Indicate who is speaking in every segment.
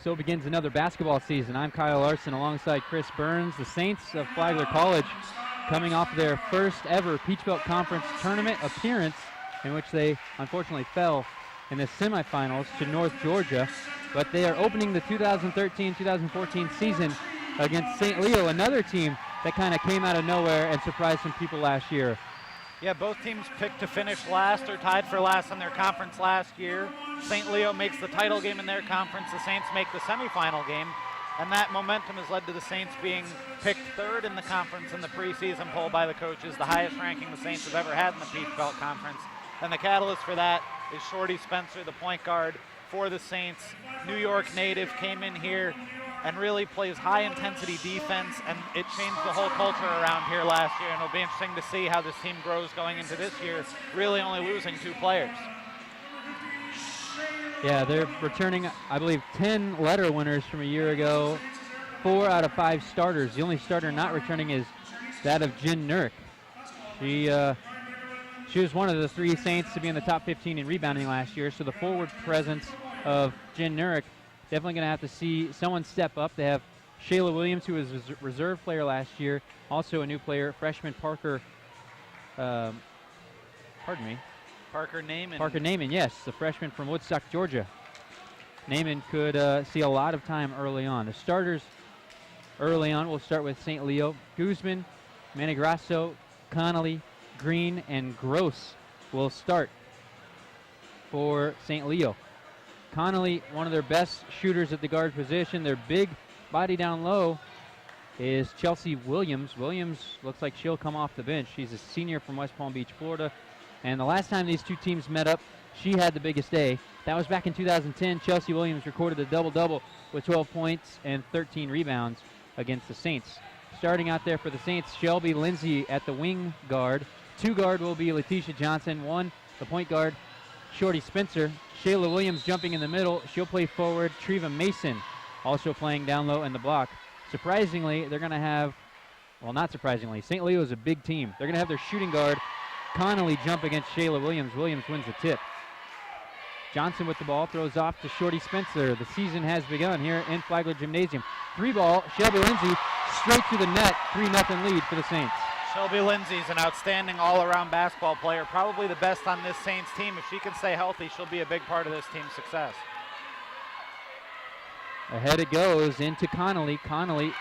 Speaker 1: So begins another basketball season. I'm Kyle Larson alongside Chris Burns. The Saints of Flagler College coming off their first ever Peach Belt Conference tournament appearance, in which they unfortunately fell in the semifinals to North Georgia. But they are opening the 2013-2014 season against St. Leo, another team that kind of came out of nowhere and surprised some people last year.
Speaker 2: Yeah, both teams picked to finish last or tied for last in their conference last year. St. Leo makes the title game in their conference. The Saints make the semifinal game. And that momentum has led to the Saints being picked third in the conference in the preseason poll by the coaches, the highest ranking the Saints have ever had in the Peach Belt Conference. And the catalyst for that is Shorty Spencer, the point guard for the Saints. New York native, came in here and really plays high-intensity defense, and it changed the whole culture around here last year, and it'll be interesting to see how this team grows going into this year, really only losing 2 players.
Speaker 1: Yeah, they're returning, I believe, 10 letter winners from a year ago, 4 out of 5 starters. The only starter not returning is that of Jen Nurk. She was one of the 3 Saints to be in the top 15 in rebounding last year, so the forward presence of Jen Nurk, definitely going to have to see someone step up. They have Shayla Williams, who was a reserve player last year, also a new player, freshman Parker,
Speaker 2: Parker Naiman.
Speaker 1: Parker Naiman, yes, the freshman from Woodstock, Georgia. Naiman could see a lot of time early on. The starters early on, we'll start with St. Leo. Guzman, Manigrasso, Connolly, Green, and Gross will start for St. Leo. Connolly, one of their best shooters at the guard position. Their big body down low is Chelsea Williams. Williams looks like she'll come off the bench. She's a senior from West Palm Beach, Florida. And the last time these two teams met up, she had the biggest day. That was back in 2010. Chelsea Williams recorded a double-double with 12 points and 13 rebounds against the Saints. Starting out there for the Saints, Shelby Lindsay at the wing guard. 2 guard will be Letitia Johnson. 1, the point guard, Shorty Spencer. Shayla Williams jumping in the middle. She'll play forward. Treva Mason also playing down low in the block. Surprisingly, they're going to have, well, not surprisingly, St. Leo is a big team. They're going to have their shooting guard, Connolly, jump against Shayla Williams. Williams wins the tip. Johnson with the ball, throws off to Shorty Spencer. The season has begun here in Flagler Gymnasium. 3 ball, Shelby Lindsay straight to the net. 3-0 lead for the Saints.
Speaker 2: Shelby Lindsay's an outstanding all-around basketball player, probably the best on this Saints team. If she can stay healthy, she'll be a big part of this team's success.
Speaker 1: Ahead it goes into Connolly. Connolly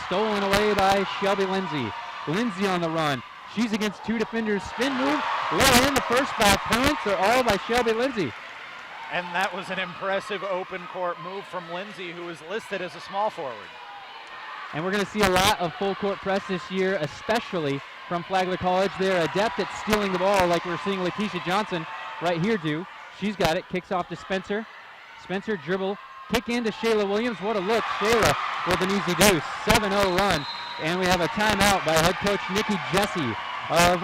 Speaker 1: stolen away by Shelby Lindsay. Lindsay on the run. She's against 2 defenders. Spin move, lay in. The first 5 points are all by Shelby Lindsay.
Speaker 2: And that was an impressive open court move from Lindsay, who is listed as a small forward.
Speaker 1: And we're going to see a lot of full court press this year, especially from Flagler College. They're adept at stealing the ball, like we're seeing Letitia Johnson right here do. She's got it, kicks off to Spencer. Spencer dribble, kick into Shayla Williams. What a look. Shayla with an easy deuce. 7-0 run. And we have a timeout by head coach Nikki Jesse of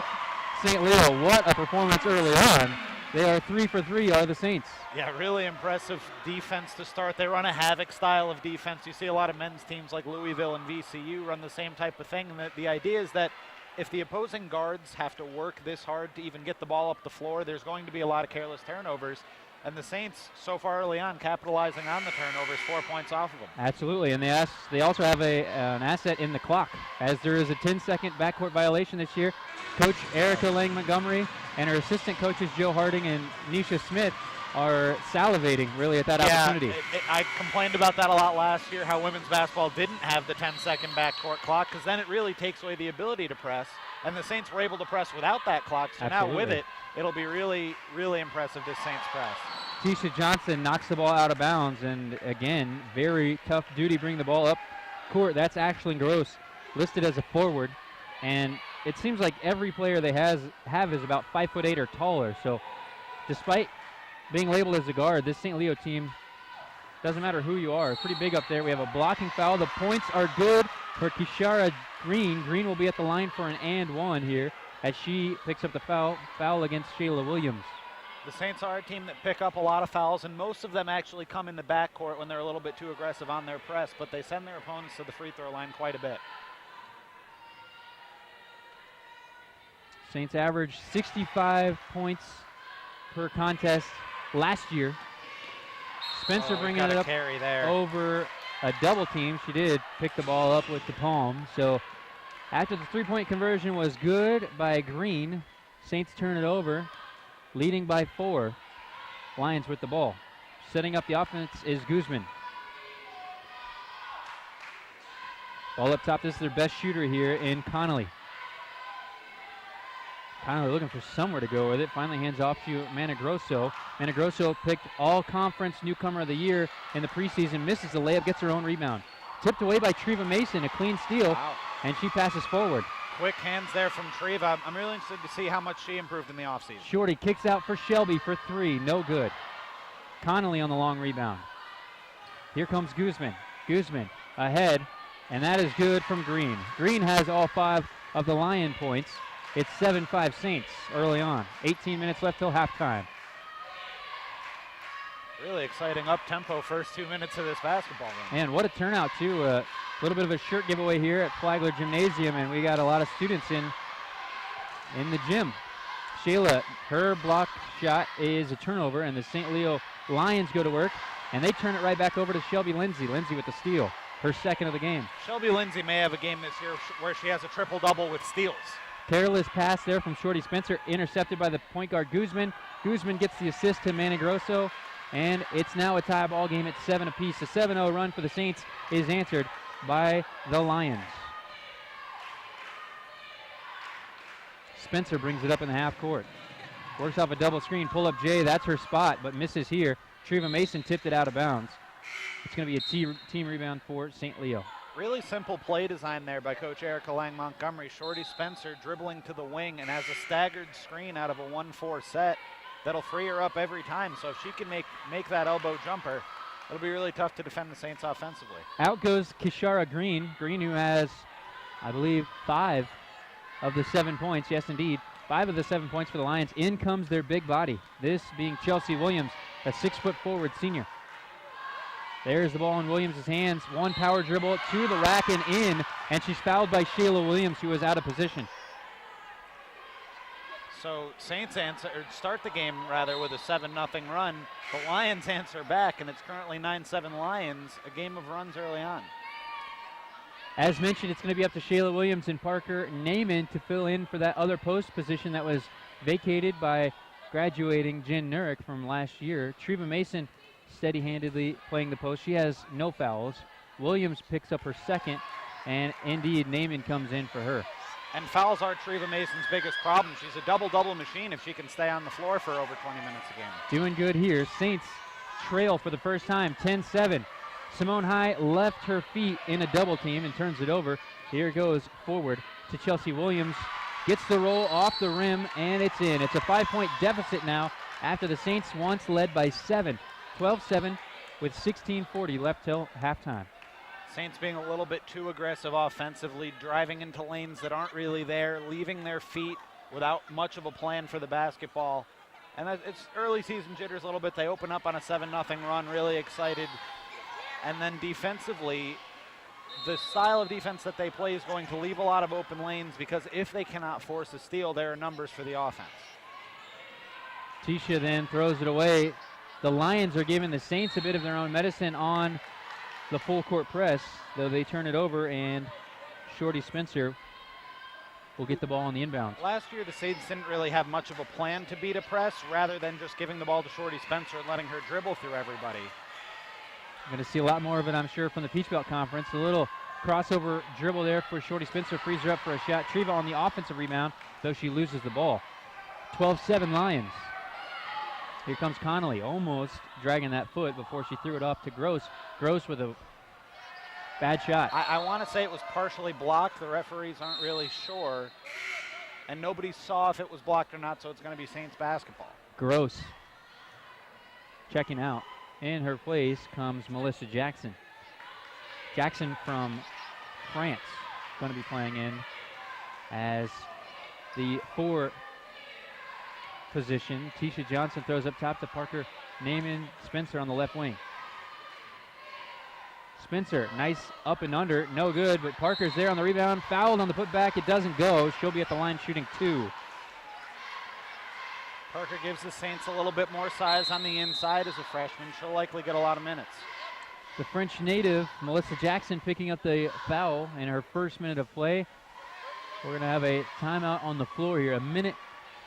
Speaker 1: St. Leo. What a performance early on. They are 3 for 3 are the Saints.
Speaker 2: Yeah, really impressive defense to start. They run a havoc style of defense. You see a lot of men's teams like Louisville and VCU run the same type of thing. And the idea is that if the opposing guards have to work this hard to even get the ball up the floor, there's going to be a lot of careless turnovers. And the Saints, so far early on, capitalizing on the turnovers, 4 points off of them.
Speaker 1: Absolutely, and they also have an asset in the clock, as there is a 10-second backcourt violation this year. Coach Erica Lang Montgomery and her assistant coaches Joe Harding and Nisha Smith are salivating really at that opportunity.
Speaker 2: I complained about that a lot last year, how women's basketball didn't have the 10-second backcourt clock, because then it really takes away the ability to press. And the Saints were able to press without that clock, so
Speaker 1: Absolutely.
Speaker 2: Now with it, it'll be really, really impressive, this Saints press.
Speaker 1: Tisha Johnson knocks the ball out of bounds, and again, very tough duty bring the ball up court. That's Ashlyn Gross, listed as a forward, and it seems like every player they have is about 5'8" or taller. So despite being labeled as a guard, this St. Leo team, doesn't matter who you are, pretty big up there. We have a blocking foul. The points are good for Kishara Green. Green will be at the line for an and 1 here as she picks up the foul against Shayla Williams.
Speaker 2: The Saints are a team that pick up a lot of fouls, and most of them actually come in the backcourt when they're a little bit too aggressive on their press, but they send their opponents to the free throw line quite a bit.
Speaker 1: Saints averaged 65 points per contest last year. Spencer bringing it up
Speaker 2: carry there.
Speaker 1: over a double team. She did pick the ball up with the palm. So after the three-point conversion was good by Green, Saints turn it over, leading by 4. Lions with the ball. Setting up the offense is Guzman. Ball up top. This is their best shooter here in Connolly. Connolly looking for somewhere to go with it. Finally hands off to Managrosso. Managrosso picked all-conference newcomer of the year in the preseason. Misses the layup, gets her own rebound. Tipped away by Treva Mason, a clean steal, and she passes forward.
Speaker 2: Quick hands there from Treva. I'm really interested to see how much she improved in the offseason.
Speaker 1: Shorty kicks out for Shelby for 3. No good. Connolly on the long rebound. Here comes Guzman. Guzman ahead, and that is good from Green. Green has all 5 of the Lion points. It's 7-5 Saints early on. 18 minutes left till halftime.
Speaker 2: Really exciting up-tempo first 2 minutes of this basketball game.
Speaker 1: And what a turnout, too. A little bit of a shirt giveaway here at Flagler Gymnasium, and we got a lot of students in the gym. Shayla, her block shot is a turnover, and the St. Leo Lions go to work, and they turn it right back over to Shelby Lindsay. Lindsay with the steal, her second of the game.
Speaker 2: Shelby Lindsay may have a game this year where she has a triple-double with steals.
Speaker 1: Careless pass there from Shorty Spencer, intercepted by the point guard Guzman. Guzman gets the assist to Managrosso, and it's now a tie ball game at 7 apiece. A 7-0 run for the Saints is answered by the Lions. Spencer brings it up in the half court. Works off a double screen, pull up Jay, that's her spot, but misses here. Treva Mason tipped it out of bounds. It's going to be a team rebound for St. Leo.
Speaker 2: Really simple play design there by Coach Erica Lang Montgomery. Shorty Spencer dribbling to the wing and has a staggered screen out of a 1-4 set that'll free her up every time. So if she can make that elbow jumper, it'll be really tough to defend the Saints offensively.
Speaker 1: Out goes Kishara Green. Green, who has, I believe, 5 of the 7 points. Yes, indeed. 5 of the 7 points for the Lions. In comes their big body. This being Chelsea Williams, a 6-foot forward senior. There's the ball in Williams' hands. One power dribble to the rack and in, and she's fouled by Shayla Williams, who was out of position.
Speaker 2: So Saints start the game with a 7-0 run. The Lions answer back, and it's currently 9-7 Lions, a game of runs early on.
Speaker 1: As mentioned, it's going to be up to Shayla Williams and Parker Naiman to fill in for that other post position that was vacated by graduating Jen Nurek from last year. Treva Mason steady-handedly playing the post. She has no fouls. Williams picks up her second, and indeed Naiman comes in for her.
Speaker 2: And fouls are Treva Mason's biggest problem. She's a double-double machine if she can stay on the floor for over 20 minutes a game.
Speaker 1: Doing good here. Saints trail for the first time, 10-7. Simone High left her feet in a double team and turns it over. Here goes forward to Chelsea Williams. Gets the roll off the rim, and it's in. It's a 5-point deficit now after the Saints once led by 7. 12-7 with 16:40 left till halftime.
Speaker 2: Saints being a little bit too aggressive offensively, driving into lanes that aren't really there, leaving their feet without much of a plan for the basketball. And it's early season jitters a little bit. They open up on a 7-0 run, really excited. And then defensively, the style of defense that they play is going to leave a lot of open lanes because if they cannot force a steal, there are numbers for the offense.
Speaker 1: Tisha then throws it away. The Lions are giving the Saints a bit of their own medicine on the full court press, though they turn it over, and Shorty Spencer will get the ball on the inbound.
Speaker 2: Last year, the Saints didn't really have much of a plan to beat a press, rather than just giving the ball to Shorty Spencer and letting her dribble through everybody.
Speaker 1: Going to see a lot more of it, I'm sure, from the Peach Belt Conference. A little crossover dribble there for Shorty Spencer, frees her up for a shot. Treva on the offensive rebound, though she loses the ball. 12-7 Lions. Here comes Connolly, almost dragging that foot before she threw it off to Gross. Gross with a bad shot.
Speaker 2: I want to say it was partially blocked. The referees aren't really sure. And nobody saw if it was blocked or not, so it's going to be Saints basketball.
Speaker 1: Gross checking out. In her place comes Melissa Jackson. Jackson from France going to be playing in as the 4 position. Tisha Johnson throws up top to Parker Naiman. Spencer on the left wing. Spencer, nice up and under, no good, but Parker's there on the rebound. Fouled on the putback, it doesn't go. She'll be at the line shooting 2.
Speaker 2: Parker gives the Saints a little bit more size on the inside as a freshman. She'll likely get a lot of minutes.
Speaker 1: The French native, Melissa Jackson, picking up the foul in her first minute of play. We're going to have a timeout on the floor here. A minute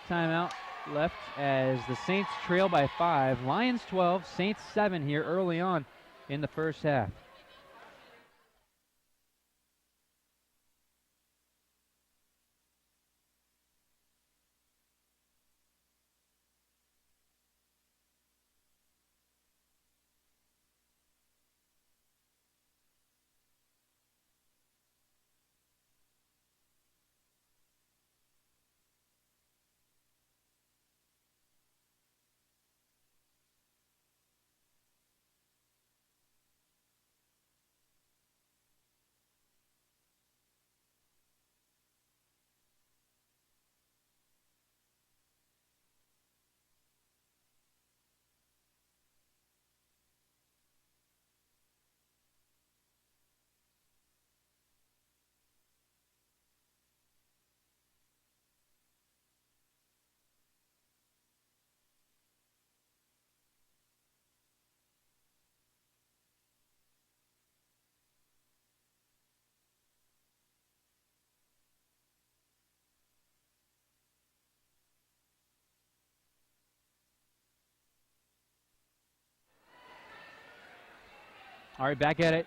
Speaker 1: timeout left as the Saints trail by 5. Lions 12, Saints 7 here early on in the first half. All right, back at it.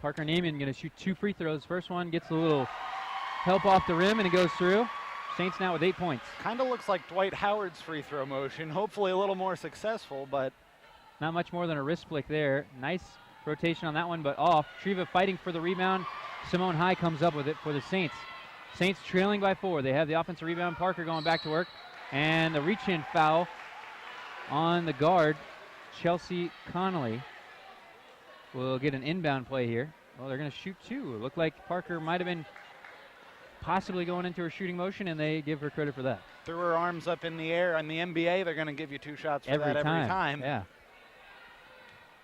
Speaker 1: Parker Neiman going to shoot 2 free throws. First one gets a little help off the rim, and it goes through. Saints now with 8 points.
Speaker 2: Kind of looks like Dwight Howard's free throw motion. Hopefully a little more successful, but
Speaker 1: not much more than a wrist flick there. Nice rotation on that one, but off. Treva fighting for the rebound. Simone High comes up with it for the Saints. Saints trailing by 4. They have the offensive rebound. Parker going back to work. And the reach-in foul on the guard, Chelsea Connolly. Will get an inbound play here. Well, they're going to shoot 2. It looked like Parker might have been possibly going into her shooting motion, and they give her credit for that.
Speaker 2: Threw her arms up in the air. In the NBA, they're going to give you 2 shots for that every time.
Speaker 1: Yeah.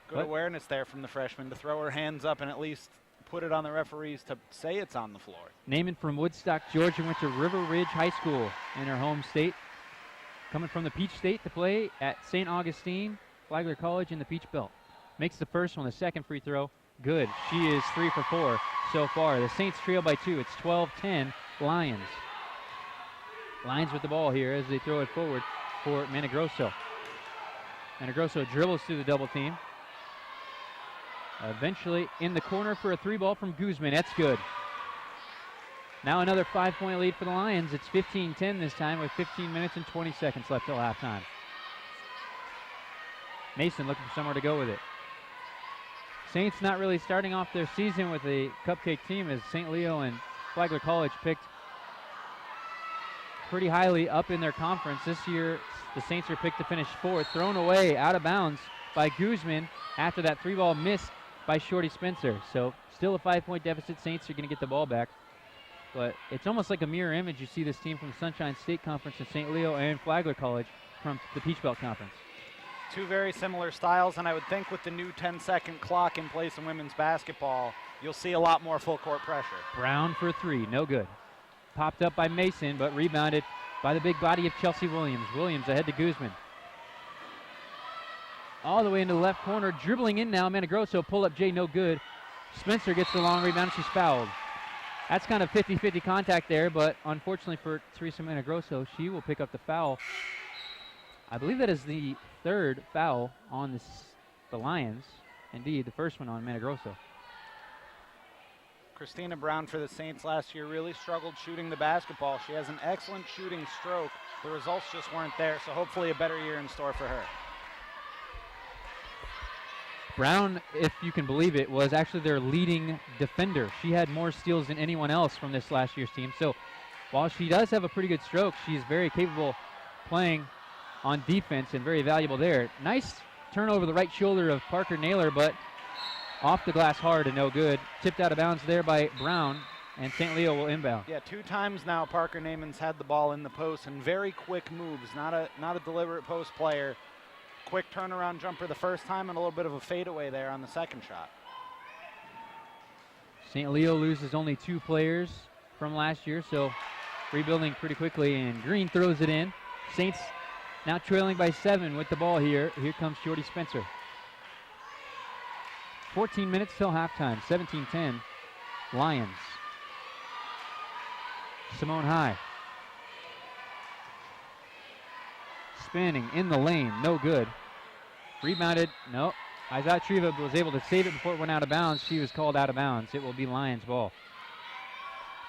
Speaker 2: Good awareness there from the freshman to throw her hands up and at least put it on the referees to say it's on the floor.
Speaker 1: Naaman from Woodstock, Georgia, went to River Ridge High School in her home state. Coming from the Peach State to play at St. Augustine, Flagler College in the Peach Belt. Makes the first one, the second free throw, good. She is 3 for 4 so far. The Saints trail by 2. It's 12-10 Lions. Lions with the ball here as they throw it forward for Managrosso. Managrosso dribbles through the double team. Eventually in the corner for a 3-ball from Guzman. That's good. Now another 5-point lead for the Lions. It's 15-10 this time with 15 minutes and 20 seconds left till halftime. Mason looking for somewhere to go with it. Saints not really starting off their season with a cupcake team, as St. Leo and Flagler College picked pretty highly up in their conference. This year, the Saints are picked to finish 4th, thrown away out of bounds by Guzman after that 3-ball missed by Shorty Spencer. So still a 5-point deficit. Saints are going to get the ball back. But it's almost like a mirror image. You see this team from the Sunshine State Conference in St. Leo and Flagler College from the Peach Belt Conference.
Speaker 2: 2 very similar styles, and I would think with the new 10-second clock in place in women's basketball, you'll see a lot more full-court pressure.
Speaker 1: Brown for 3, no good. Popped up by Mason, but rebounded by the big body of Chelsea Williams. Williams ahead to Guzman. All the way into the left corner, dribbling in now, Managrosso, pull-up J, no good. Spencer gets the long rebound, she's fouled. That's kind of 50-50 contact there, but unfortunately for Teresa Managrosso, she will pick up the foul. I believe that is the 3rd foul on the Lions. Indeed, the first one on Managrosso.
Speaker 2: Christina Brown for the Saints last year really struggled shooting the basketball. She has an excellent shooting stroke. The results just weren't there, so hopefully a better year in store for her.
Speaker 1: Brown, if you can believe it, was actually their leading defender. She had more steals than anyone else from this last year's team. So while she does have a pretty good stroke, she's very capable playing on defense and very valuable there. Nice turn over the right shoulder of Parker Naylor, but off the glass hard and no good. Tipped out of bounds there by Brown, and St. Leo will inbound.
Speaker 2: Yeah, 2 times now Parker Naaman's had the ball in the post, and very quick moves, not a deliberate post player. Quick turnaround jumper the first time and a little bit of a fadeaway there on the second shot.
Speaker 1: St. Leo loses only 2 players from last year, so rebuilding pretty quickly, and Green throws it in. Saints Now trailing by 7 with the ball here. Here comes Shorty Spencer. 14 minutes till halftime, 17-10, Lions. Simone High. Spinning in the lane, no good. Rebounded, no. I thought Treva was able to save it before it went out of bounds. She was called out of bounds. It will be Lions ball.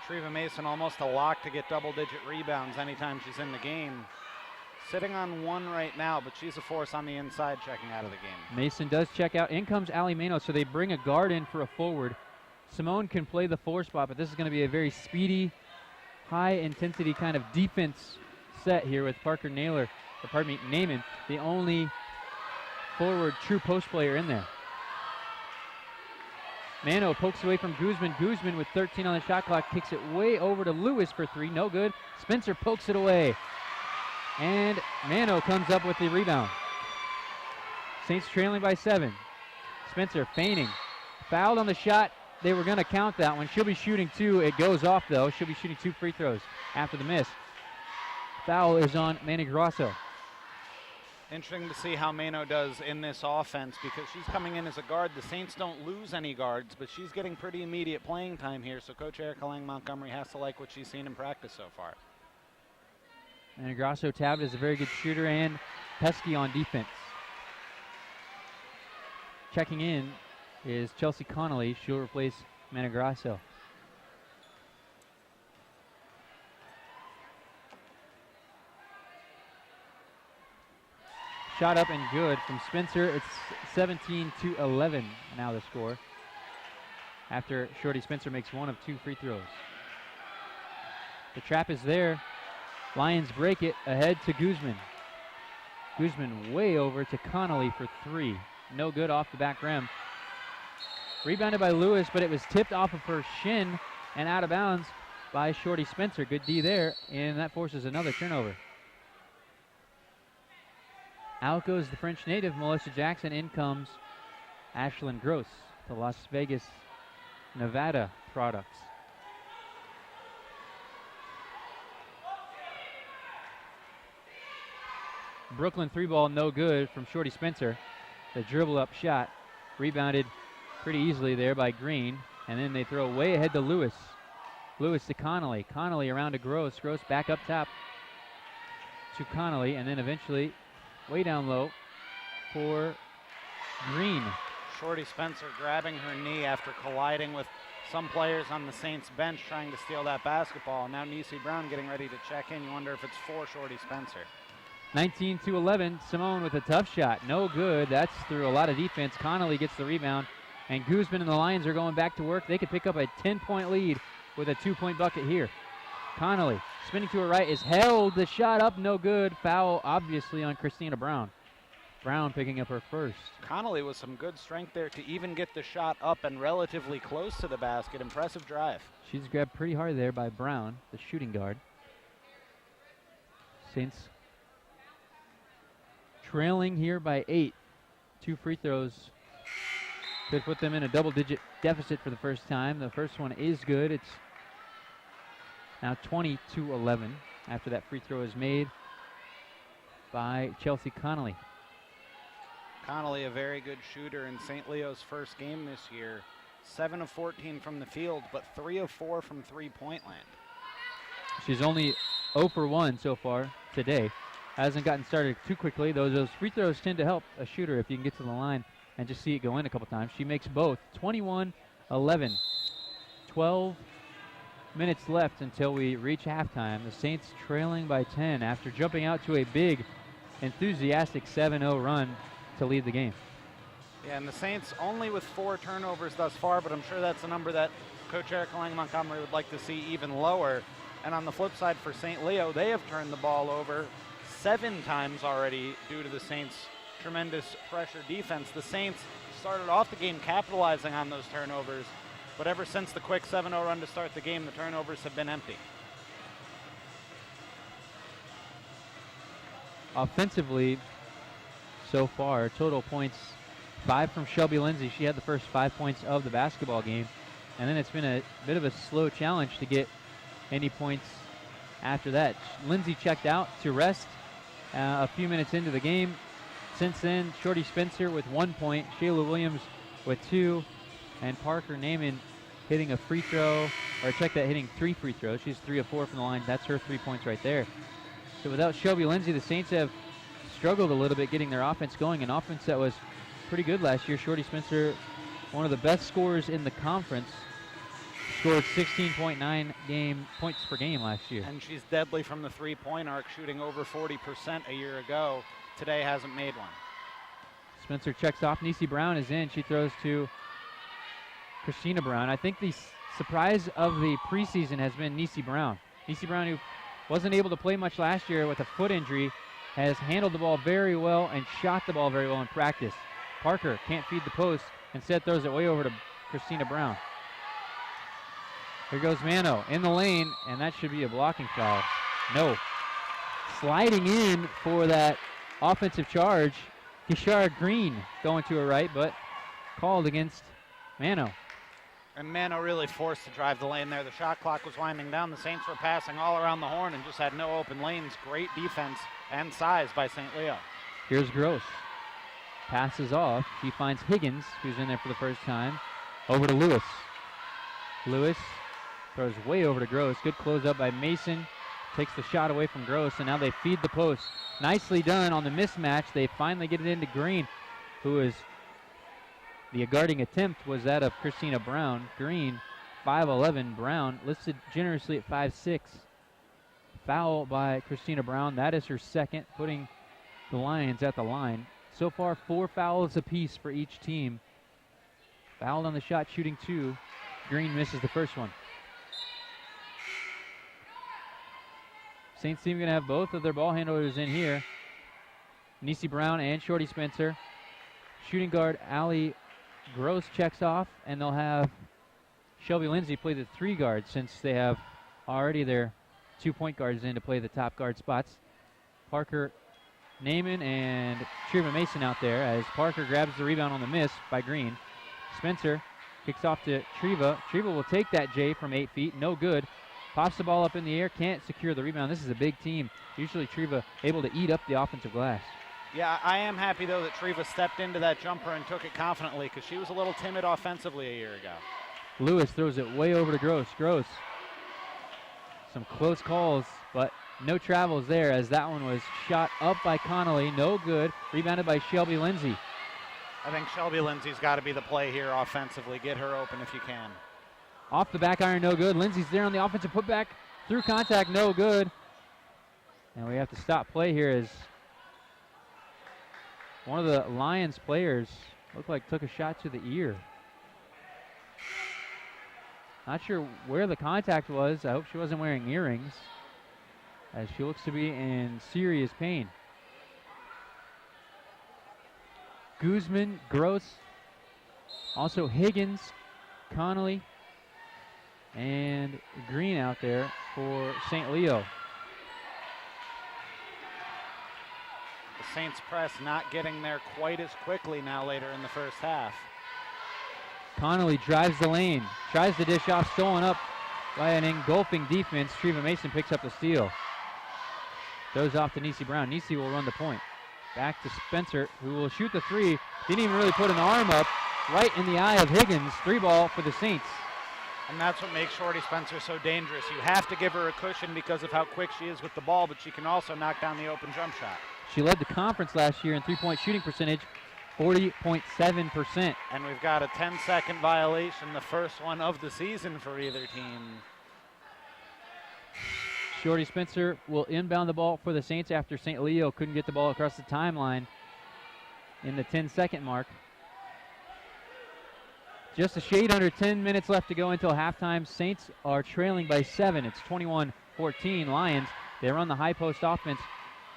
Speaker 2: Treva Mason almost a lock to get double-digit rebounds anytime she's in the game. Sitting on 1 right now, but she's a force on the inside checking out of the game.
Speaker 1: Mason does check out. In comes Ali Mano, so they bring a guard in for a forward. Simone can play the 4 spot, but this is going to be a very speedy, high-intensity kind of defense set here with Parker Naiman, the only forward true post player in there. Mano pokes away from Guzman. Guzman with 13 on the shot clock kicks it way over to Lewis for 3. No good. Spencer pokes it away. And Mano comes up with the rebound. Saints trailing by 7. Spencer feigning. Fouled on the shot. They were going to count that one. She'll be shooting 2. It goes off, though. She'll be shooting 2 free throws after the miss. Foul is on Manny Grasso.
Speaker 2: Interesting to see how Mano does in this offense because she's coming in as a guard. The Saints don't lose any guards, but she's getting pretty immediate playing time here, so Coach Erica Lang Montgomery has to like what she's seen in practice so far.
Speaker 1: And Grasso tabbed is a very good shooter and pesky on defense. Checking in is Chelsea Connolly. She'll replace Manny Grasso. Shot up and good from Spencer. It's 17-11 now the score. After Shorty Spencer makes 1 of 2 free throws. The trap is there. Lions break it ahead to Guzman. Guzman way over to Connolly for 3. No good off the back rim. Rebounded by Lewis, but it was tipped off of her shin and out of bounds by Shorty Spencer. Good D there, and that forces another turnover. Out goes the French native, Melissa Jackson. In comes Ashlyn Gross, the Las Vegas, Nevada products. Brooklyn 3 ball, no good from Shorty Spencer. The dribble up shot, rebounded pretty easily there by Green. And then they throw way ahead to Lewis. Lewis to Connolly. Connolly around to Gross. Gross back up top to Connolly. And then eventually way down low for Green.
Speaker 2: Shorty Spencer grabbing her knee after colliding with some players on the Saints bench trying to steal that basketball. Now Nisi Brown getting ready to check in. You wonder if it's for Shorty Spencer.
Speaker 1: 19-11, Simone with a tough shot. No good. That's through a lot of defense. Connolly gets the rebound, and Guzman and the Lions are going back to work. They could pick up a 10-point lead with a 2-point bucket here. Connolly spinning to her right is held. The shot up, no good. Foul, obviously, on Christina Brown. Brown picking up her first.
Speaker 2: Connolly with some good strength there to even get the shot up and relatively close to the basket. Impressive drive.
Speaker 1: She's grabbed pretty hard there by Brown, the shooting guard. Saints trailing here by 8. 2 free throws could put them in a double-digit deficit for the first time. The first one is good. It's now 20-11 after that free throw is made by Chelsea Connolly.
Speaker 2: Connolly, a very good shooter in St. Leo's first game this year. 7 of 14 from the field, but 3 of 4 from three-point land.
Speaker 1: She's only 0 for 1 so far today. Hasn't gotten started too quickly. Those free throws tend to help a shooter if you can get to the line and just see it go in a couple times. She makes both. 21-11. 12 minutes left until we reach halftime. The Saints trailing by 10 after jumping out to a big, enthusiastic 7-0 run to lead the game.
Speaker 2: Yeah, and the Saints only with 4 turnovers thus far, but I'm sure that's a number that Coach Erica Lang Montgomery would like to see even lower. And on the flip side for St. Leo, they have turned the ball over 7 times already due to the Saints' tremendous pressure defense. The Saints started off the game capitalizing on those turnovers, but ever since the quick 7-0 run to start the game, the turnovers have been empty.
Speaker 1: Offensively, so far, total points 5 from Shelby Lindsay. She had the first 5 points of the basketball game, and then it's been a bit of a slow challenge to get any points after that. Lindsay checked out to rest a few minutes into the game. Since then, Shorty Spencer with 1 point, Shayla Williams with 2, and Parker Naaman hitting a free throw, or check that, hitting 3 free throws. She's 3 of 4 from the line. That's her 3 points right there. So without Shelby Lindsay, the Saints have struggled a little bit getting their offense going, an offense that was pretty good last year. Shorty Spencer, one of the best scorers in the conference, scored 16.9 points per game last year.
Speaker 2: And she's deadly from the three-point arc, shooting over 40% a year ago. Today hasn't made one.
Speaker 1: Spencer checks off. Niecy Brown is in. She throws to Christina Brown. I think the surprise of the preseason has been Niecy Brown. Niecy Brown, who wasn't able to play much last year with a foot injury, has handled the ball very well and shot the ball very well in practice. Parker can't feed the post. Instead throws it way over to Christina Brown. Here goes Mano in the lane, and that should be a blocking foul. No. Sliding in for that offensive charge, Kishara Green going to her right, but called against Mano.
Speaker 2: And Mano really forced to drive the lane there. The shot clock was winding down. The Saints were passing all around the horn and just had no open lanes. Great defense and size by St. Leo.
Speaker 1: Here's Gross. Passes off. She finds Higgins, who's in there for the first time. Over to Lewis. Lewis throws way over to Gross. Good close up by Mason. Takes the shot away from Gross, and now they feed the post. Nicely done on the mismatch. They finally get it into Green, who is the guarding attempt was that of Christina Brown. Green, 5'11". Brown listed generously at 5'6". Foul by Christina Brown. That is her second, putting the Lions at the line. So far, 4 fouls apiece for each team. Fouled on the shot, shooting 2. Green misses the first one. Saints team going to have both of their ball handlers in here. Niecy Brown and Shorty Spencer. Shooting guard Allie Gross checks off, and they'll have Shelby Lindsay play the 3 guard since they have already their 2 point guards in to play the top guard spots. Parker Naaman and Treva Mason out there as Parker grabs the rebound on the miss by Green. Spencer kicks off to Treva. Treva will take that J from 8 feet. No good. Pops the ball up in the air. Can't secure the rebound. This is a big team. Usually Treva able to eat up the offensive glass.
Speaker 2: Yeah, I am happy, though, that Treva stepped into that jumper and took it confidently because she was a little timid offensively a year ago.
Speaker 1: Lewis throws it way over to Gross. Gross. Some close calls, but no travels there as that one was shot up by Connolly. No good. Rebounded by Shelby Lindsay.
Speaker 2: I think Shelby Lindsay's got to be the play here offensively. Get her open if you can.
Speaker 1: Off the back iron, no good. Lindsay's there on the offensive putback. Through contact, no good. And we have to stop play here as one of the Lions players looked like took a shot to the ear. Not sure where the contact was. I hope she wasn't wearing earrings, as she looks to be in serious pain. Guzman, Gross, also Higgins, Connolly, and Green out there for St. Leo.
Speaker 2: The Saints press not getting there quite as quickly now later in the first half.
Speaker 1: Connolly drives the lane, tries to dish off, stolen up by an engulfing defense. Treva Mason picks up the steal. Throws off to Niecy Brown. Niecy will run the point. Back to Spencer, who will shoot the 3. Didn't even really put an arm up. Right in the eye of Higgins. 3 ball for the Saints.
Speaker 2: And that's what makes Shorty Spencer so dangerous. You have to give her a cushion because of how quick she is with the ball, but she can also knock down the open jump shot.
Speaker 1: She led the conference last year in 3-point shooting percentage, 40.7%.
Speaker 2: And we've got a 10-second violation, the first one of the season for either team.
Speaker 1: Shorty Spencer will inbound the ball for the Saints after St. Leo couldn't get the ball across the timeline in the 10-second mark. Just a shade under 10 minutes left to go until halftime. Saints are trailing by 7. It's 21-14 Lions. They run the high post offense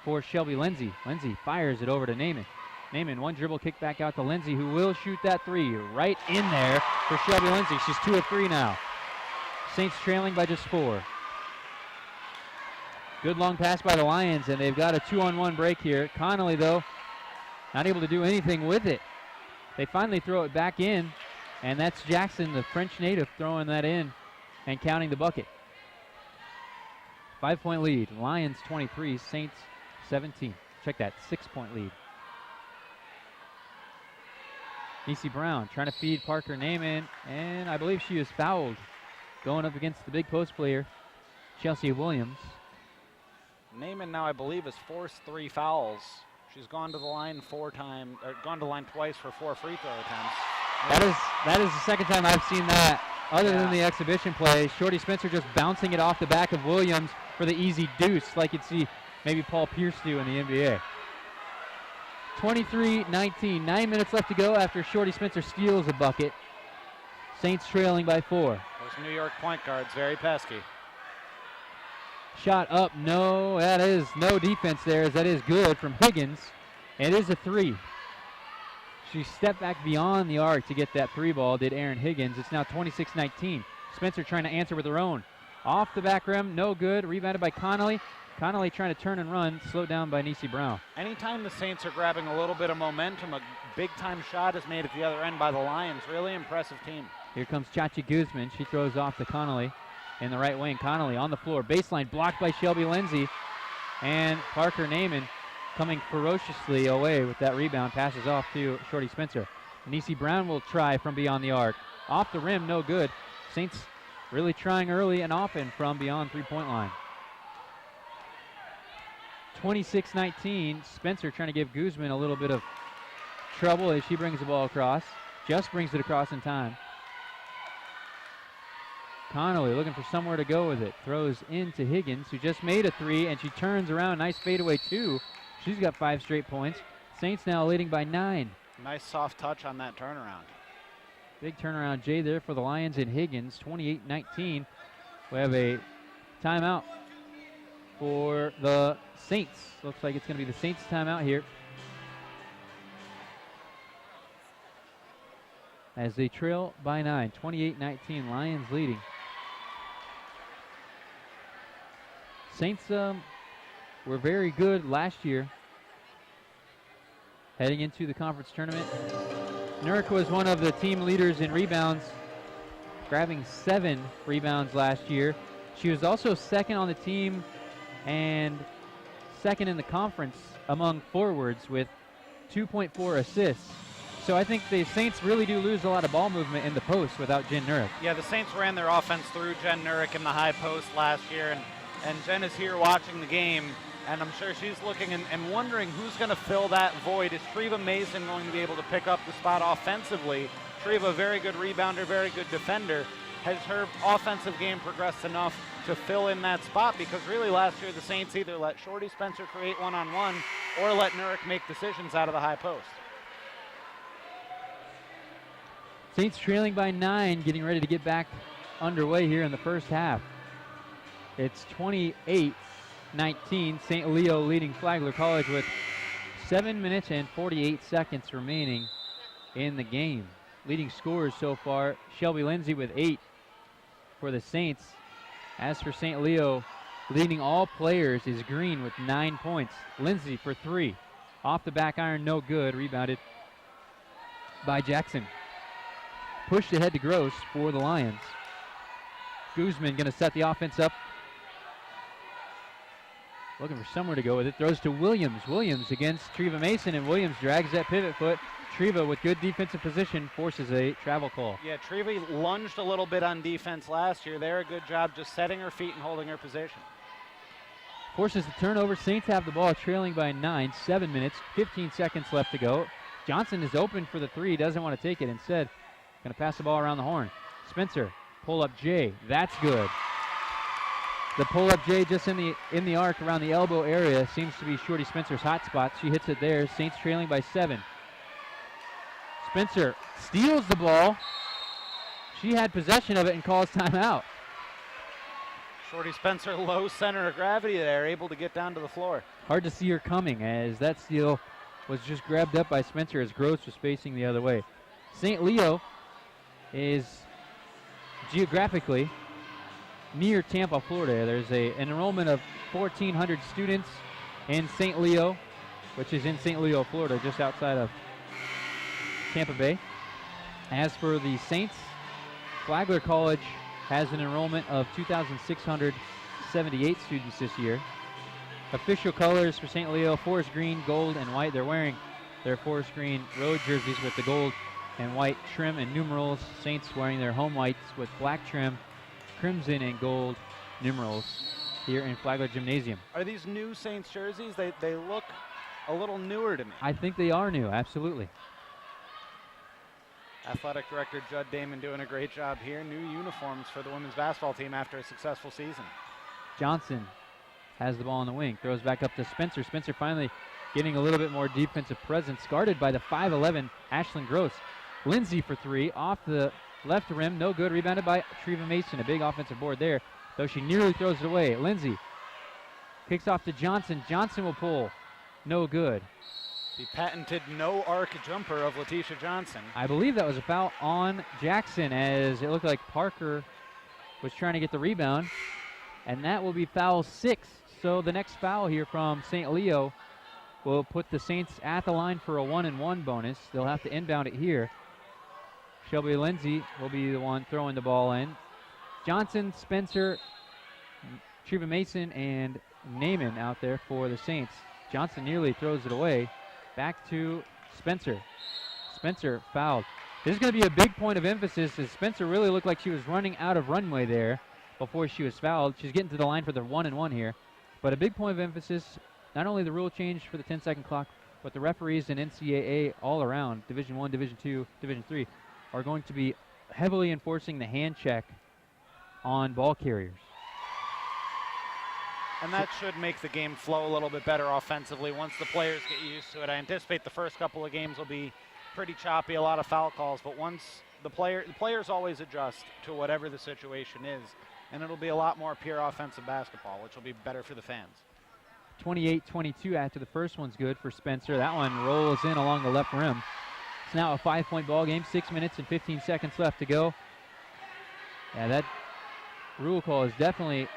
Speaker 1: for Shelby Lindsay. Lindsay fires it over to Naaman. Naaman, one dribble kick back out to Lindsay, who will shoot that 3 right in there for Shelby Lindsay. She's 2 of 3 now. Saints trailing by just 4. Good long pass by the Lions, and they've got a 2-on-1 break here. Connolly, though, not able to do anything with it. They finally throw it back in, and that's Jackson, the French native, throwing that in and counting the bucket. 5-point lead. Lions 23, Saints 17. check that, 6-point lead. Niecy Brown trying to feed Parker Naaman, and I believe she is fouled going up against the big post player, Chelsea Williams.
Speaker 2: Naaman now, I believe, has forced 3 fouls. She's gone to the line twice for 4 free throw attempts.
Speaker 1: That is the second time I've seen that, other than the exhibition play. Shorty Spencer just bouncing it off the back of Williams for the easy deuce, like you'd see maybe Paul Pierce do in the NBA. 23-19, 9 minutes left to go after Shorty Spencer steals a bucket. Saints trailing by 4.
Speaker 2: Those New York point guards, very pesky.
Speaker 1: Shot up, no, that is no defense there, as that is good from Higgins. It is a 3. She stepped back beyond the arc to get that 3 ball, did Aaron Higgins. It's now 26-19. Spencer trying to answer with her own. Off the back rim, no good, rebounded by Connolly. Connolly trying to turn and run, slowed down by Niecy Brown.
Speaker 2: Anytime the Saints are grabbing a little bit of momentum, a big-time shot is made at the other end by the Lions. Really impressive team.
Speaker 1: Here comes Chachi Guzman. She throws off to Connolly in the right wing. Connolly on the floor. Baseline blocked by Shelby Lindsay. And Parker Naaman coming ferociously away with that rebound. Passes off to Shorty Spencer. Niecy Brown will try from beyond the arc. Off the rim, no good. Saints really trying early and often from beyond 3-point line. 26-19, Spencer trying to give Guzman a little bit of trouble as she brings the ball across. Just brings it across in time. Connolly looking for somewhere to go with it. Throws into Higgins, who just made a 3, and she turns around. Nice fadeaway 2. She's got 5 straight points. Saints now leading by 9.
Speaker 2: Nice soft touch on that turnaround.
Speaker 1: Big turnaround, Jay, there for the Lions and Higgins. 28-19. We have a timeout for the Saints. Looks like it's going to be the Saints timeout here, as they trail by 9. 28-19, Lions leading. Saints were very good last year heading into the conference tournament. Nurk was one of the team leaders in rebounds, grabbing 7 rebounds last year. She was also second on the team and second in the conference among forwards with 2.4 assists. So I think the Saints really do lose a lot of ball movement in the post without Jen Nurk.
Speaker 2: Yeah, the Saints ran their offense through Jen Nurk in the high post last year, and Jen is here watching the game, and I'm sure she's looking and wondering who's going to fill that void. Is Treva Mason going to be able to pick up the spot offensively? Treva, very good rebounder, very good defender. Has her offensive game progressed enough to fill in that spot? Because really last year the Saints either let Shorty Spencer create one-on-one or let Nurk make decisions out of the high post.
Speaker 1: Saints trailing by 9, getting ready to get back underway here in the first half. It's 28-19, St. Leo leading Flagler College with 7 minutes and 48 seconds remaining in the game. Leading scorers so far, Shelby Lindsay with 8 for the Saints. As for St. Leo, leading all players is Green with 9 points. Lindsay for 3. Off the back iron, no good. Rebounded by Jackson. Pushed ahead to Gross for the Lions. Guzman going to set the offense up. Looking for somewhere to go with it. Throws to Williams. Williams against Treva Mason, and Williams drags that pivot foot. Treva with good defensive position forces a travel call.
Speaker 2: Yeah, Treva lunged a little bit on defense last year. They're a good job just setting her feet and holding her position.
Speaker 1: Forces the turnover. Saints have the ball trailing by 9. 7 minutes, 15 seconds left to go. Johnson is open for the 3. Doesn't want to take it. Instead, going to pass the ball around the horn. Spencer, pull up J. That's good. The pull-up J just in the arc around the elbow area seems to be Shorty Spencer's hot spot. She hits it there. Saints trailing by 7. Spencer steals the ball. She had possession of it and calls timeout.
Speaker 2: Shorty Spencer, low center of gravity there, able to get down to the floor.
Speaker 1: Hard to see her coming, as that steal was just grabbed up by Spencer as Gross was facing the other way. St. Leo is geographically near Tampa, Florida. There's an enrollment of 1,400 students in St. Leo, which is in St. Leo, Florida, just outside of Tampa Bay. As for the Saints, Flagler College has an enrollment of 2,678 students this year. Official colors for St. Leo, forest green, gold, and white. They're wearing their forest green road jerseys with the gold and white trim and numerals. Saints wearing their home whites with black trim, crimson and gold numerals here in Flagler Gymnasium.
Speaker 2: Are these new Saints jerseys? They look a little newer to me.
Speaker 1: I think they are new, absolutely.
Speaker 2: Athletic Director Judd Damon doing a great job here. New uniforms for the women's basketball team after a successful season.
Speaker 1: Johnson has the ball on the wing, throws back up to Spencer. Spencer finally getting a little bit more defensive presence, guarded by the 5'11" Ashlyn Gross. Lindsay for three, off the left rim, no good. Rebounded by Treva Mason, a big offensive board there, though she nearly throws it away. Lindsay kicks off to Johnson. Johnson will pull, no good.
Speaker 2: The patented no arc jumper of Letitia Johnson.
Speaker 1: I believe that was a foul on Jackson, as it looked like Parker was trying to get the rebound, and that will be foul 6. So the next foul here from St. Leo will put the Saints at the line for a 1-and-1 bonus. They'll have to inbound it here. Shelby Lindsay will be the one throwing the ball in. Johnson, Spencer, Treva Mason, and Naaman out there for the Saints. Johnson nearly throws it away. Back to Spencer. Spencer fouled. This is going to be a big point of emphasis, as Spencer really looked like she was running out of runway there before she was fouled. She's getting to the line for the 1-and-1 here. But a big point of emphasis, not only the rule change for the 10-second clock, but the referees in NCAA all around, Division I, Division II, Division III, are going to be heavily enforcing the hand check on ball carriers.
Speaker 2: And that should make the game flow a little bit better offensively once the players get used to it. I anticipate the first couple of games will be pretty choppy, a lot of foul calls, but once the players always adjust to whatever the situation is, and it'll be a lot more pure offensive basketball, which will be better for the fans.
Speaker 1: 28-22 after the first one's good for Spencer. That one rolls in along the left rim. It's now a 5-point ball game, 6 minutes and 15 seconds left to go. Yeah, that rule call is definitely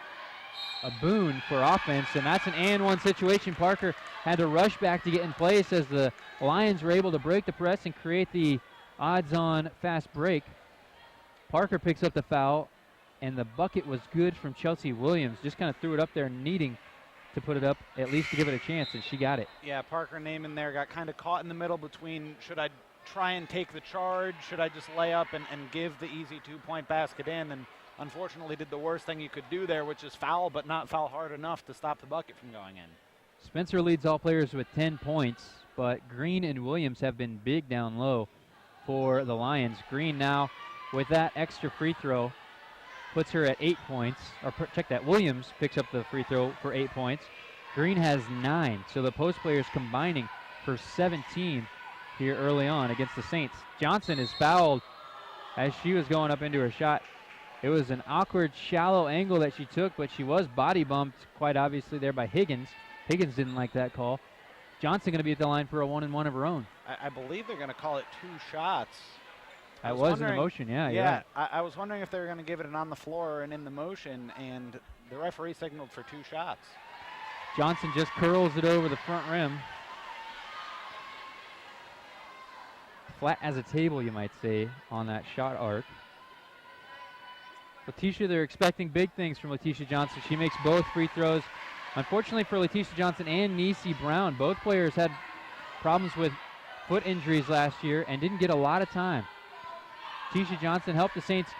Speaker 1: a boon for offense, and that's an and-one situation. Parker had to rush back to get in place as the Lions were able to break the press and create the odds-on fast break. Parker picks up the foul, and the bucket was good from Chelsea Williams. Just kind of threw it up there, needing to put it up, at least to give it a chance, and she got it.
Speaker 2: Yeah, Parker Naaman there got kind of caught in the middle between, should I try and take the charge, should I just lay up and give the easy 2-point basket in, and unfortunately did the worst thing you could do there, which is foul, but not foul hard enough to stop the bucket from going in.
Speaker 1: Spencer leads all players with 10 points, but Green and Williams have been big down low for the Lions. Green now, with that extra free throw, puts her at 8 points. Or check that, Williams picks up the free throw for 8 points. Green has 9, so the post players combining for 17 here early on against the Saints. Johnson is fouled as she was going up into her shot. It was an awkward, shallow angle that she took, but she was body bumped quite obviously there by Higgins. Higgins didn't like that call. Johnson going to be at the line for a 1-and-1 of her own.
Speaker 2: I believe they're going to call it 2 shots.
Speaker 1: I was in the motion, yeah.
Speaker 2: Yeah, right. I was wondering if they were going to give it an on the floor and in the motion, and the referee signaled for 2 shots.
Speaker 1: Johnson just curls it over the front rim. Flat as a table, you might say, on that shot arc. Letitia, they're expecting big things from Letitia Johnson. She makes both free throws. Unfortunately for Letitia Johnson and Niecy Brown, both players had problems with foot injuries last year and didn't get a lot of time. Letitia Johnson helped the Saints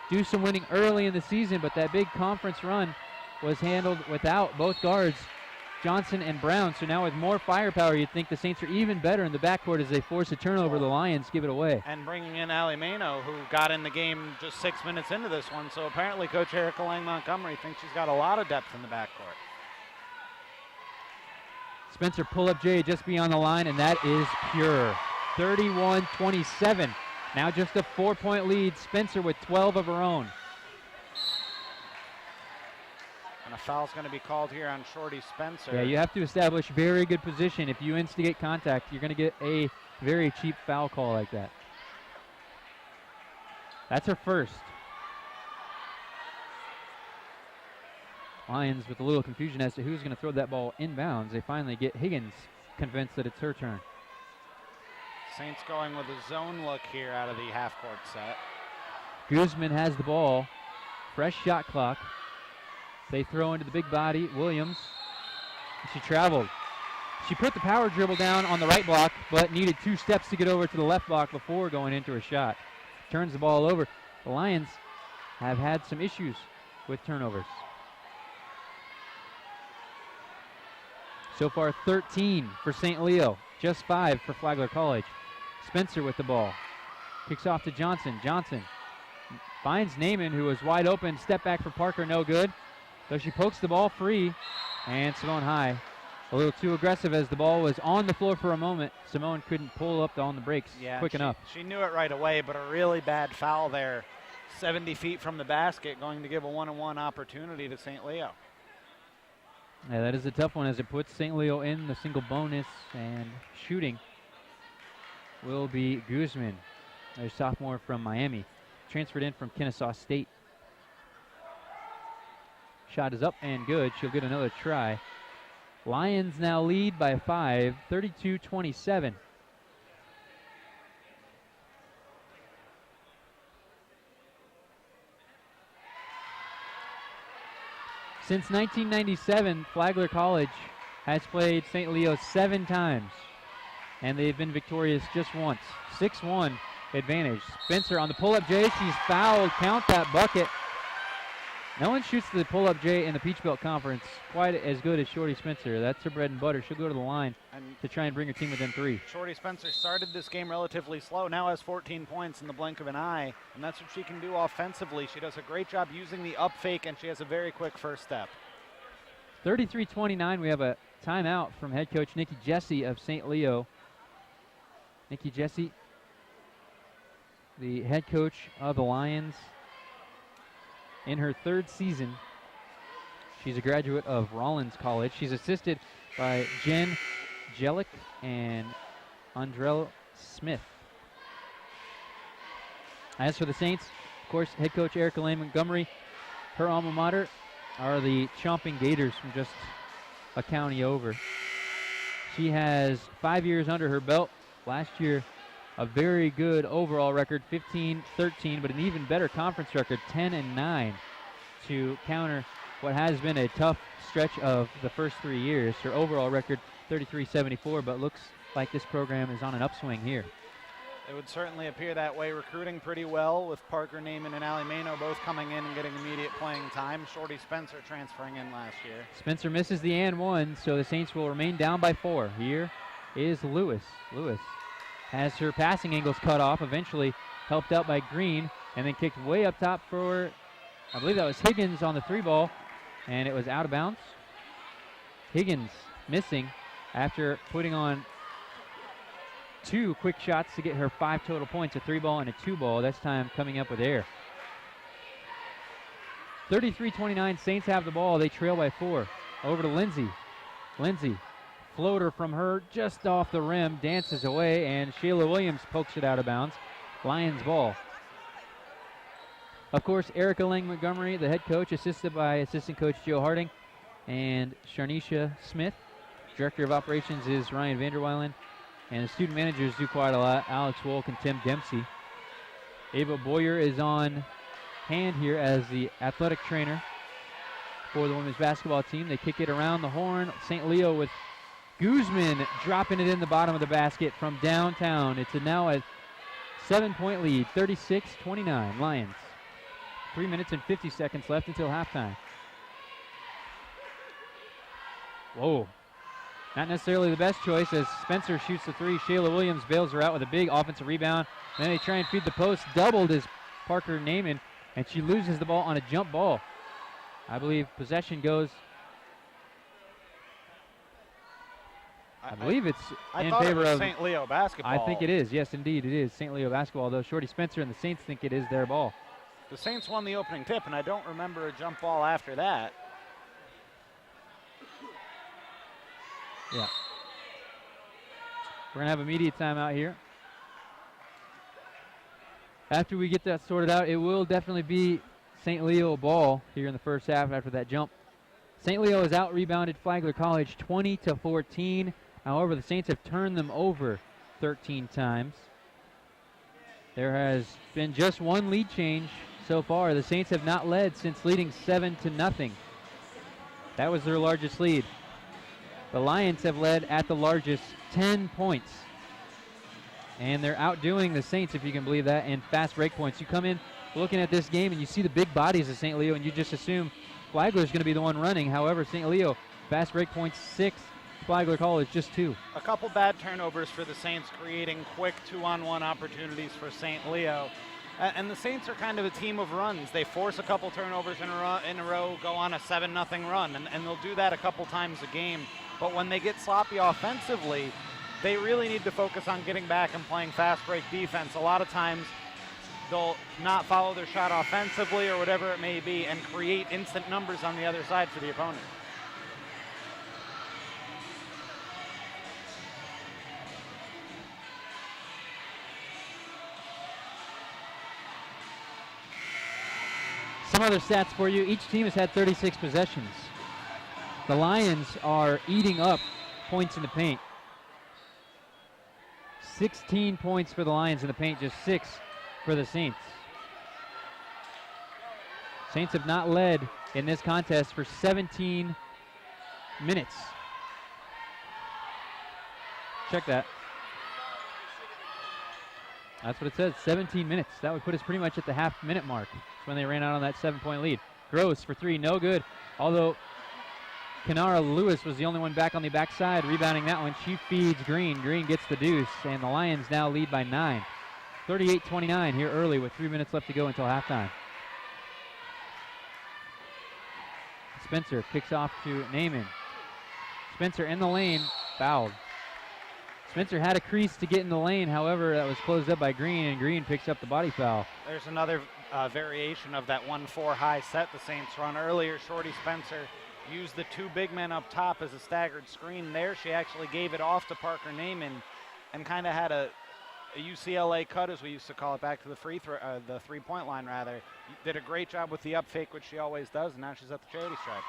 Speaker 1: do some winning early in the season, but that big conference run was handled without both guards, Johnson and Brown. So now with more firepower, you'd think the Saints are even better in the backcourt as they force a turnover. The Lions give it away.
Speaker 2: And bringing in Allie Mano, who got in the game just 6 minutes into this one. So apparently Coach Erica Lang Montgomery thinks she's got a lot of depth in the backcourt.
Speaker 1: Spencer pull-up J just beyond the line, and that is pure. 31-27. Now just a 4-point lead. Spencer with 12 of her own.
Speaker 2: And a foul's going to be called here on Shorty Spencer.
Speaker 1: Yeah, you have to establish very good position. If you instigate contact, you're going to get a very cheap foul call like that. That's her first. Lions with a little confusion as to who's going to throw that ball inbounds. They finally get Higgins convinced that it's her turn.
Speaker 2: Saints going with a zone look here out of the half-court set.
Speaker 1: Guzman has the ball. Fresh shot clock. They throw into the big body. Williams She traveled. She put the power dribble down on the right block, but needed 2 steps to get over to the left block before going into her shot. Turns the ball over. The Lions have had some issues with turnovers. So far 13 for St. Leo, just 5 for Flagler College. Spencer with the ball. Kicks off to Johnson. Johnson finds Naaman, who was wide open. Step back for Parker, no good. So she pokes the ball free, and Simone High a little too aggressive as the ball was on the floor for a moment. Simone couldn't pull up on the brakes quick enough.
Speaker 2: She knew it right away, but a really bad foul there. 70 feet from the basket, going to give a 1-on-1 opportunity to St. Leo.
Speaker 1: Yeah, that is a tough one as it puts St. Leo in the single bonus, and shooting will be Guzman, a sophomore from Miami, transferred in from Kennesaw State. Shot is up and good. She'll get another try. Lions now lead by 5, 32-27. Since 1997, Flagler College has played St. Leo 7 times, and they've been victorious just once. 6-1 advantage. Spencer on the pull-up J. She's fouled. Count that bucket. No one shoots the pull-up J in the Peach Belt Conference quite as good as Shorty Spencer. That's her bread and butter. She'll go to the line to try and bring her team within 3.
Speaker 2: Shorty Spencer started this game relatively slow, now has 14 points in the blink of an eye, and that's what she can do offensively. She does a great job using the up fake, and she has a very quick first step.
Speaker 1: 33-29, we have a timeout from head coach Nikki Jesse of St. Leo. Nikki Jesse, the head coach of the Lions, in her 3rd season. She's a graduate of Rollins College. She's assisted by Jen Jellick and Andrell Smith. As for the Saints, of course, head coach Erica Lane Montgomery, her alma mater are the Chomping Gators from just a county over. She has 5 years under her belt. Last year, a very good overall record, 15-13, but an even better conference record, 10-9, to counter what has been a tough stretch of the first 3 years. Her overall record, 33-74, but looks like this program is on an upswing here.
Speaker 2: It would certainly appear that way. Recruiting pretty well with Parker Naaman and Allie Mano both coming in and getting immediate playing time. Shorty Spencer transferring in last year.
Speaker 1: Spencer misses the and 1, so the Saints will remain down by 4. Here is Lewis. Lewis has her passing angles cut off, eventually helped out by Green, and then kicked way up top for, I believe that was Higgins on the 3 ball, and it was out of bounds. Higgins missing after putting on 2 quick shots to get her 5 total points, a 3 ball and a 2 ball, this time coming up with air. 33-29, Saints have the ball, they trail by 4. Over to Lindsay. Lindsay, floater from her just off the rim, dances away, and Shayla Williams pokes it out of bounds. Lions ball. Of course, Erica Lang Montgomery, the head coach, assisted by assistant coach Joe Harding and Sharnisha Smith. Director of operations is Ryan Vanderweilen, and the student managers do quite a lot, Alex Wolk and Tim Dempsey. Ava Boyer is on hand here as the athletic trainer for the women's basketball team. They kick it around the horn. St. Leo with Guzman dropping it in the bottom of the basket from downtown. It's now a 7-point lead, 36-29 Lions. 3 minutes and 50 seconds left until halftime. Whoa. Not necessarily the best choice as Spencer shoots the 3. Shayla Williams bails her out with a big offensive rebound. Then they try and feed the post. Doubled is Parker Naaman, and she loses the ball on a jump ball. I believe possession goes. I believe it's in favor of
Speaker 2: St. Leo basketball.
Speaker 1: I think it is. Yes, indeed, it is St. Leo basketball, though Shorty Spencer and the Saints think it is their ball.
Speaker 2: The Saints won the opening tip, and I don't remember a jump ball after that.
Speaker 1: Yeah. We're going to have immediate timeout here. After we get that sorted out, it will definitely be St. Leo ball here in the first half after that jump. St. Leo has out-rebounded Flagler College 20-14. However, the Saints have turned them over 13 times. There has been just one lead change so far. The Saints have not led since leading 7-0. That was their largest lead. The Lions have led at the largest 10 points. And they're outdoing the Saints, if you can believe that, in fast break points. You come in looking at this game and you see the big bodies of St. Leo and you just assume Flagler is going to be the one running. However, St. Leo, fast break points 6, Flagler College just 2.
Speaker 2: A couple bad turnovers for the Saints, creating quick 2-on-1 opportunities for St. Leo. And the Saints are kind of a team of runs. They force a couple turnovers in a row, go on a 7-0 run, and they'll do that a couple times a game. But when they get sloppy offensively, they really need to focus on getting back and playing fast break defense. A lot of times they'll not follow their shot offensively or whatever it may be and create instant numbers on the other side for the opponent.
Speaker 1: Some other stats for you. Each team has had 36 possessions. The Lions are eating up points in the paint. 16 points for the Lions in the paint, just 6 for the Saints. Saints have not led in this contest for 17 minutes. Check that. That's what it says, 17 minutes. That would put us pretty much at the half-minute mark. That's when they ran out on that 7-point lead. Gross for 3, no good. Although Kenara Lewis was the only one back on the backside, rebounding that one. She feeds Green. Green gets the deuce, and the Lions now lead by 9. 38-29 here early with 3 minutes left to go until halftime. Spencer kicks off to Naaman. Spencer in the lane, fouled. Spencer had a crease to get in the lane, however, that was closed up by Green, and Green picks up the body foul.
Speaker 2: There's another variation of that 1-4 high set the Saints run earlier. Shorty Spencer used the 2 big men up top as a staggered screen. There she actually gave it off to Parker Naaman and kind of had a UCLA cut, as we used to call it, back to the the 3-point line rather. Did a great job with the up fake, which she always does, and now she's at the charity stripe.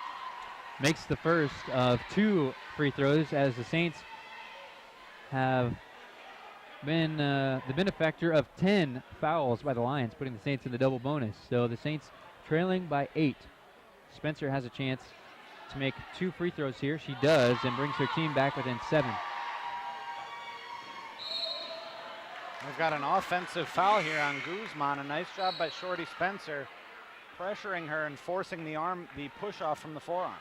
Speaker 1: Makes the first of 2 free throws as the Saints have been the benefactor of 10 fouls by the Lions, putting the Saints in the double bonus. So the Saints trailing by 8. Spencer has a chance to make 2 free throws here. She does, and brings her team back within 7.
Speaker 2: We've got an offensive foul here on Guzman. A nice job by Shorty Spencer, pressuring her and forcing the push off from the forearm.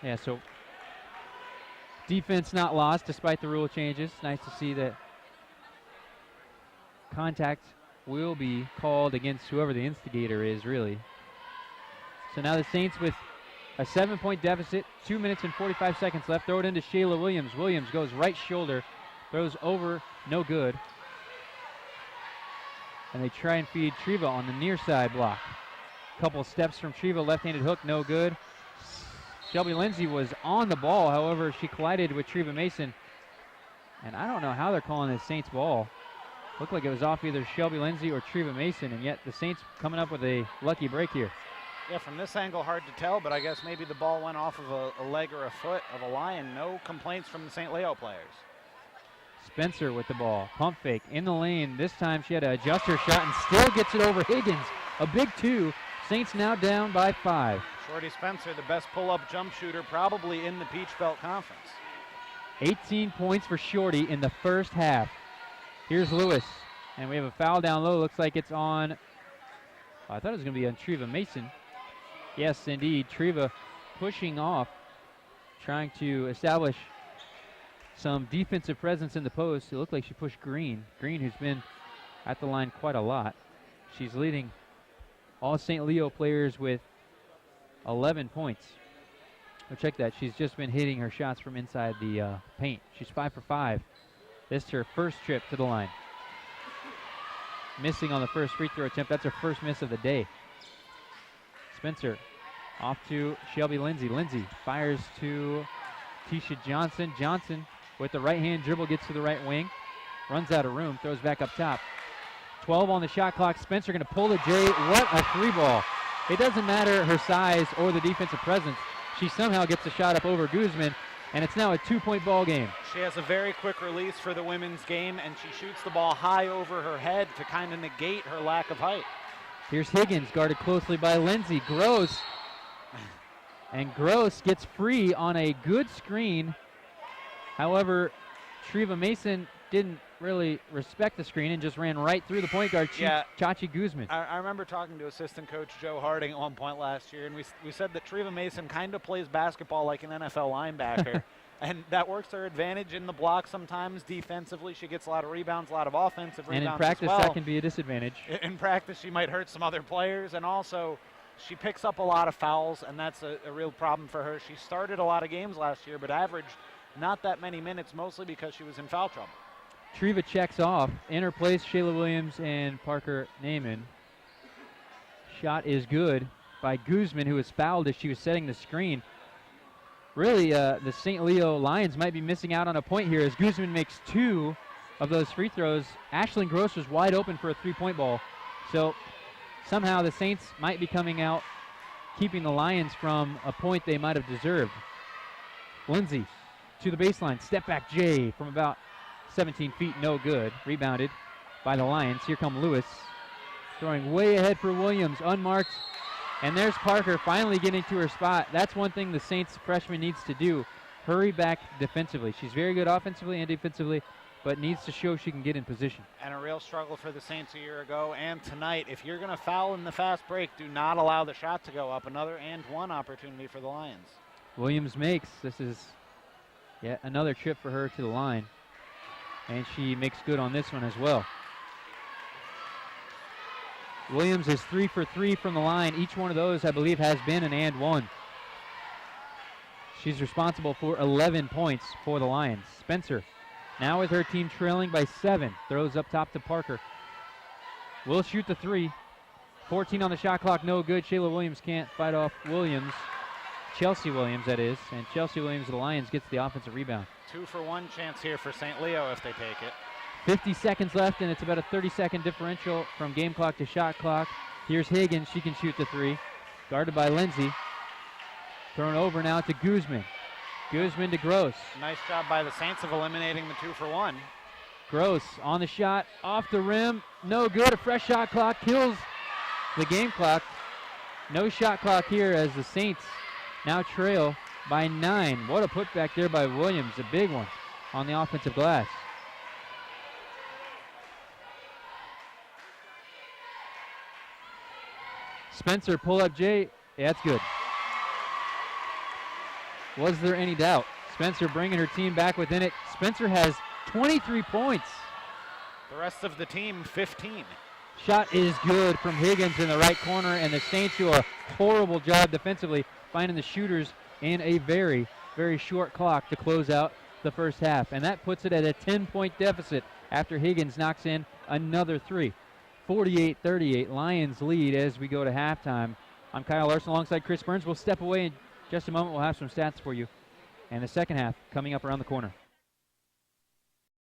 Speaker 1: Yeah, so defense not lost despite the rule changes. Nice to see that contact will be called against whoever the instigator is, really. So now the Saints with a 7-point deficit, 2 minutes and 45 seconds left. Throw it into Shayla Williams. Williams goes right shoulder, throws over, no good. And they try and feed Treva on the near side block. Couple steps from Treva, left-handed hook, no good. Shelby Lindsay was on the ball, however, she collided with Treva Mason. And I don't know how they're calling this Saints ball. Looked like it was off either Shelby Lindsay or Treva Mason, and yet the Saints coming up with a lucky break here.
Speaker 2: Yeah, from this angle, hard to tell, but I guess maybe the ball went off of a leg or a foot of a Lion. No complaints from the St. Leo players.
Speaker 1: Spencer with the ball, pump fake in the lane. This time she had to adjust her shot and still gets it over Higgins. A big 2. Saints now down by 5.
Speaker 2: Shorty Spencer, the best pull-up jump shooter probably in the Peach Belt Conference.
Speaker 1: 18 points for Shorty in the first half. Here's Lewis, and we have a foul down low. Looks like it's on, I thought it was going to be on Treva Mason. Yes, indeed, Treva pushing off, trying to establish some defensive presence in the post. It looked like she pushed Green. Green, who's been at the line quite a lot. She's leading all St. Leo players with 11 points. Oh, check that. She's just been hitting her shots from inside the paint. She's 5 for 5. This is her first trip to the line. Missing on the first free throw attempt. That's her first miss of the day. Spencer off to Shelby Lindsay. Lindsay fires to Tisha Johnson. Johnson with the right-hand dribble gets to the right wing. Runs out of room. Throws back up top. 12 on the shot clock. Spencer going to pull the J. What a 3-ball. It doesn't matter her size or the defensive presence. She somehow gets a shot up over Guzman, and it's now a 2-point ball game.
Speaker 2: She has a very quick release for the women's game, and she shoots the ball high over her head to kind of negate her lack of height.
Speaker 1: Here's Higgins, guarded closely by Lindsay. Gross. And Gross gets free on a good screen However, Treva Mason didn't really respect the screen and just ran right through the point guard, Chachi Guzman.
Speaker 2: I remember talking to assistant coach Joe Harding at one point last year, and we said that Treva Mason kind of plays basketball like an NFL linebacker. And that works to her advantage in the block sometimes. Defensively, she gets a lot of rebounds, a lot of offensive rebounds.
Speaker 1: And in practice,
Speaker 2: as well.
Speaker 1: that can be a disadvantage.
Speaker 2: In practice, she might hurt some other players. And also, she picks up a lot of fouls, and that's a real problem for her. She started a lot of games last year, but averaged not that many minutes, mostly because she was in foul trouble.
Speaker 1: Treva checks off. In her place, Shayla Williams and Parker Naiman. Shot is good by Guzman, who was fouled as she was setting the screen. Really, the St. Leo Lions might be missing out on a point here as Guzman makes 2 of those free throws. Ashlyn Gross was wide open for a 3-point ball. So somehow the Saints might be coming out, keeping the Lions from a point they might have deserved. Lindsay to the baseline. Step back J from about 17 feet, no good. Rebounded by the Lions. Here come Lewis. Throwing way ahead for Williams, unmarked. And there's Parker finally getting to her spot. That's one thing the Saints freshman needs to do. Hurry back defensively. She's very good offensively and defensively, but needs to show she can get in position.
Speaker 2: And a real struggle for the Saints a year ago and tonight. If you're going to foul in the fast break, do not allow the shot to go up. Another and one opportunity for the Lions.
Speaker 1: Williams makes. This is yet another trip for her to the line. And she makes good on this one as well. Williams is 3 for 3 from the line. Each one of those, I believe, has been an and one. She's responsible for 11 points for the Lions. Spencer, now with her team trailing by 7, throws up top to Parker. Will shoot the 3. 14 on the shot clock, no good. Shayla Williams can't fight off Williams. Chelsea Williams, that is. And Chelsea Williams of the Lions gets the offensive rebound.
Speaker 2: 2-for-1 chance here for St. Leo if they take it.
Speaker 1: 50 seconds left, and it's about a 30-second differential from game clock to shot clock. Here's Higgins. She can shoot the 3. Guarded by Lindsay. Thrown over now to Guzman. Guzman to Gross.
Speaker 2: Nice job by the Saints of eliminating the 2-for-1.
Speaker 1: Gross on the shot, off the rim. No good. A fresh shot clock kills the game clock. No shot clock here as the Saints now trail by 9. What a putback there by Williams. A big one on the offensive glass. Spencer, pull up J. Yeah, that's good. Was there any doubt? Spencer bringing her team back within it. Spencer has 23 points.
Speaker 2: The rest of the team, 15.
Speaker 1: Shot is good from Higgins in the right corner, and the Saints do a horrible job defensively finding the shooters in a very, very short clock to close out the first half. And that puts it at a 10-point deficit after Higgins knocks in another 3. 48-38, Lions lead as we go to halftime. I'm Kyle Larson alongside Chris Burns. We'll step away in just a moment. We'll have some stats for you. And the second half coming up around the corner.